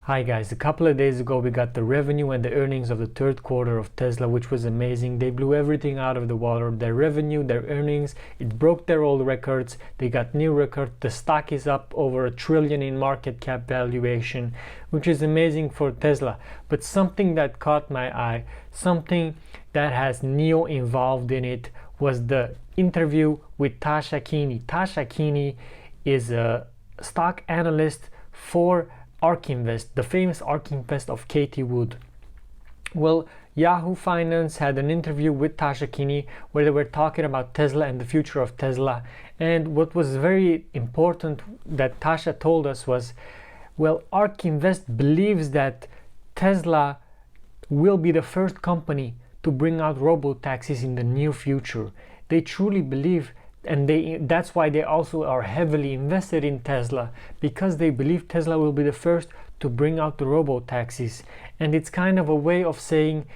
Hi guys, a couple of days ago we got the revenue and the earnings of the third quarter of Tesla, which was amazing. They blew everything out of the water. Their revenue, their earnings, it broke their old records. They got new records. The stock is up over $1 trillion in market cap valuation, which is amazing for Tesla. But something that caught my eye, something that has NIO involved in it, was the interview with Tasha Keeney. Tasha Keeney is a stock analyst for Ark Invest, the famous Ark Invest of Katie Wood. Well, Yahoo Finance had an interview with Tasha Keeney where they were talking about Tesla and the future of Tesla. And what was very important that Tasha told us was, well, Ark Invest believes that Tesla will be the first company to bring out robo-taxis in the near future. They truly believe, and that's why they also are heavily invested in Tesla, because they believe Tesla will be the first to bring out the robo-taxis. And it's kind of a way of saying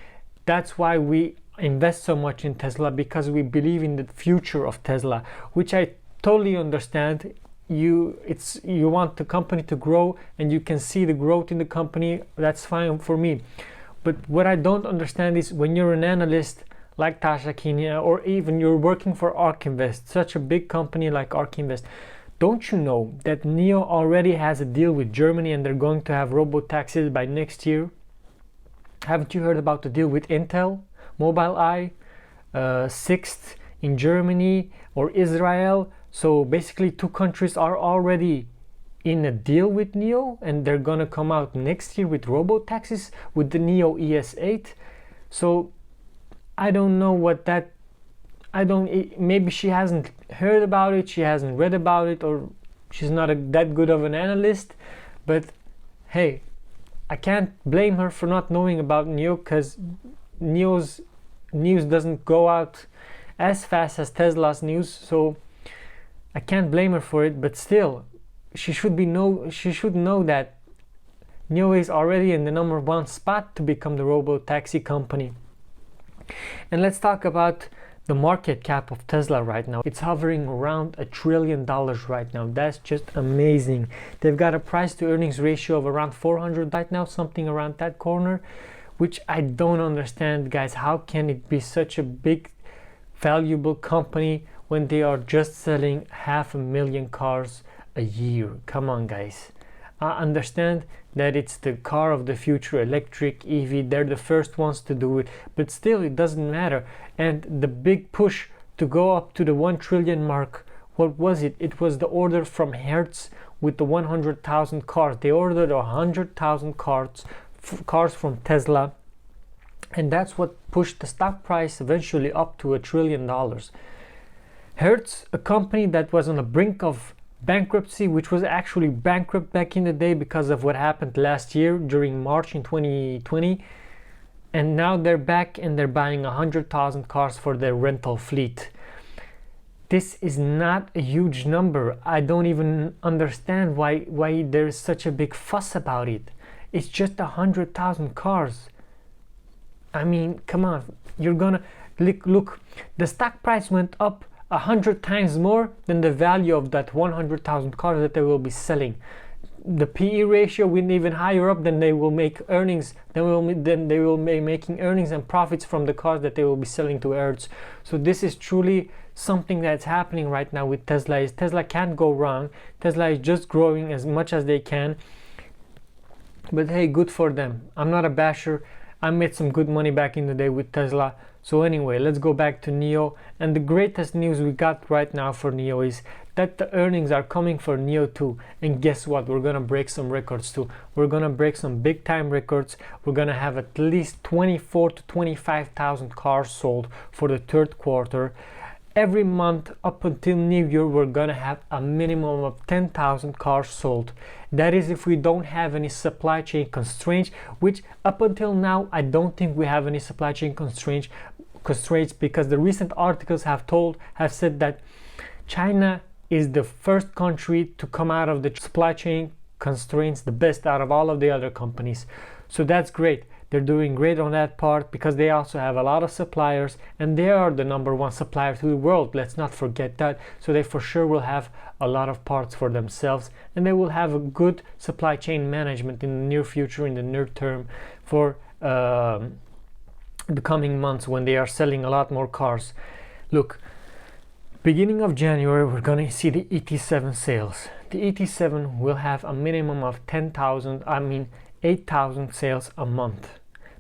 that's why we invest so much in Tesla, because we believe in the future of Tesla, which I totally understand. You want the company to grow and you can see the growth in the company. That's fine for me. But what I don't understand is when you're an analyst like Tasha Keeney, or even you're working for Ark Invest, such a big company like Ark Invest, don't you know that NIO already has a deal with Germany and they're going to have robo-taxis by next year? Haven't you heard about the deal with Intel, Mobileye, Sixt in Germany, or Israel? So basically 2 countries are already in a deal with NIO, and they're gonna come out next year with robo-taxis with the NIO ES8. So I don't know what that, maybe she hasn't heard about it, she hasn't read about it, or she's not that good of an analyst. But hey, I can't blame her for not knowing about NIO, because NIO's news doesn't go out as fast as Tesla's news, so I can't blame her for it. But still, she should know that NIO is already in the #1 spot to become the robo-taxi company. And let's talk about the market cap of Tesla right now. It's hovering around $1 trillion right now. That's just amazing. They've got a price to earnings ratio of around 400 right now, something around that corner, which I don't understand, guys. How can it be such a big, valuable company when they are just selling 500,000 cars a year? Come on, guys. I understand that it's the car of the future, electric, EV, they're the first ones to do it, but still it doesn't matter. And the big push to go up to the 1 trillion mark, what was it? It was the order from Hertz with the 100,000 cars. They ordered 100,000 cars from Tesla, and that's what pushed the stock price eventually up to $1 trillion. Hertz, a company that was on the brink of bankruptcy, which was actually bankrupt back in the day because of what happened last year during March in 2020, and now they're back and they're buying 100,000 cars for their rental fleet. This is not a huge number. I don't even understand why there's such a big fuss about it. It's just 100,000 cars. I mean, come on, you're gonna look, the stock price went up 100 times more than the value of that 100,000 cars that they will be selling. The PE ratio went even higher up than they will make earnings. Then they will be making earnings and profits from the cars that they will be selling to Hertz. So this is truly something that's happening right now with Tesla. Tesla can't go wrong. Tesla is just growing as much as they can. But hey, good for them. I'm not a basher. I made some good money back in the day with Tesla. So anyway, let's go back to NIO. And the greatest news we got right now for NIO is that the earnings are coming for NIO too. And guess what? We're gonna break some records too. We're gonna break some big time records. We're gonna have at least 24,000 to 25,000 cars sold for the third quarter. Every month up until New Year, we're gonna have a minimum of 10,000 cars sold. That is if we don't have any supply chain constraints, which up until now, I don't think we have any supply chain constraints, because the recent articles have said that China is the first country to come out of the supply chain constraints the best out of all of the other companies. So that's great. They're doing great on that part because they also have a lot of suppliers, and they are the number one supplier to the world. Let's not forget that. So they for sure will have a lot of parts for themselves, and they will have a good supply chain management in the near future, in the near term, for the coming months when they are selling a lot more cars. Look, beginning of January, we're gonna see the ET7 sales. The ET7 will have a minimum of 8,000 sales a month.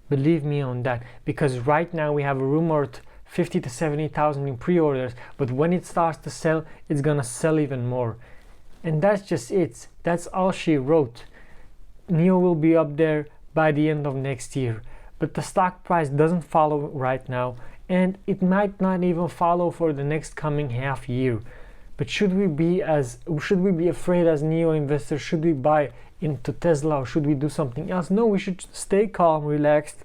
Believe me on that, because right now we have a rumored 50 to 70,000 in pre-orders, but when it starts to sell, it's gonna sell even more. And that's just it. That's all she wrote. NIO will be up there by the end of next year, but the stock price doesn't follow right now, and it might not even follow for the next coming half year. But should we be afraid as NIO investors? Should we buy into Tesla, or should we do something else? No, we should stay calm, relaxed,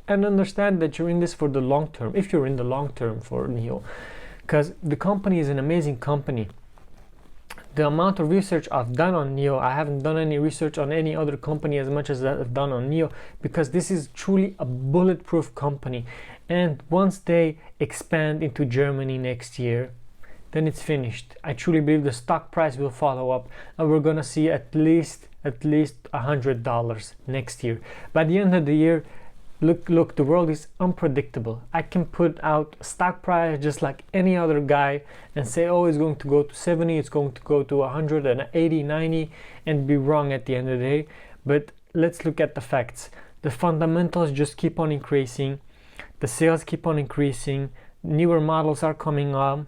and understand that you're in this for the long term, if you're in the long term for NIO, because the company is an amazing company. The amount of research I've done on NIO, I haven't done any research on any other company as much as I've done on NIO, because this is truly a bulletproof company. And once they expand into Germany next year, then it's finished. I truly believe the stock price will follow up, and we're gonna see at least $100 next year. By the end of the year, look, the world is unpredictable. I can put out stock price just like any other guy and say, oh, it's going to go to 70, it's going to go to 180, 90, and be wrong at the end of the day. But let's look at the facts. The fundamentals just keep on increasing. The sales keep on increasing. Newer models are coming up.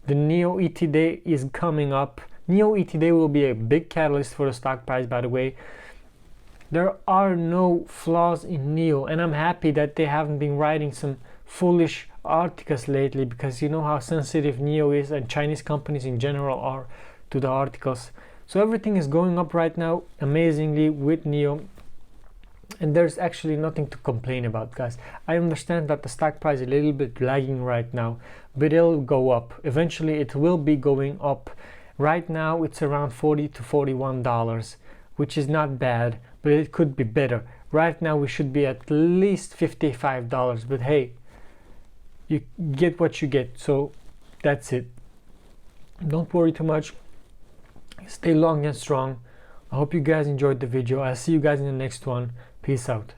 The NIO ET Day is coming up. NIO ET Day will be a big catalyst for the stock price, by the way. There are no flaws in NIO, and I'm happy that they haven't been writing some foolish articles lately, because you know how sensitive NIO is, and Chinese companies in general are, to the articles. So everything is going up right now amazingly with NIO, and there's actually nothing to complain about, guys. I understand that the stock price is a little bit lagging right now, but it'll go up. Eventually it will be going up. Right now it's around $40 to $41, which is not bad, but it could be better. Right now we should be at least $55, but hey, you get what you get, so that's it. Don't worry too much. Stay long and strong. I hope you guys enjoyed the video. I'll see you guys in the next one. Peace out.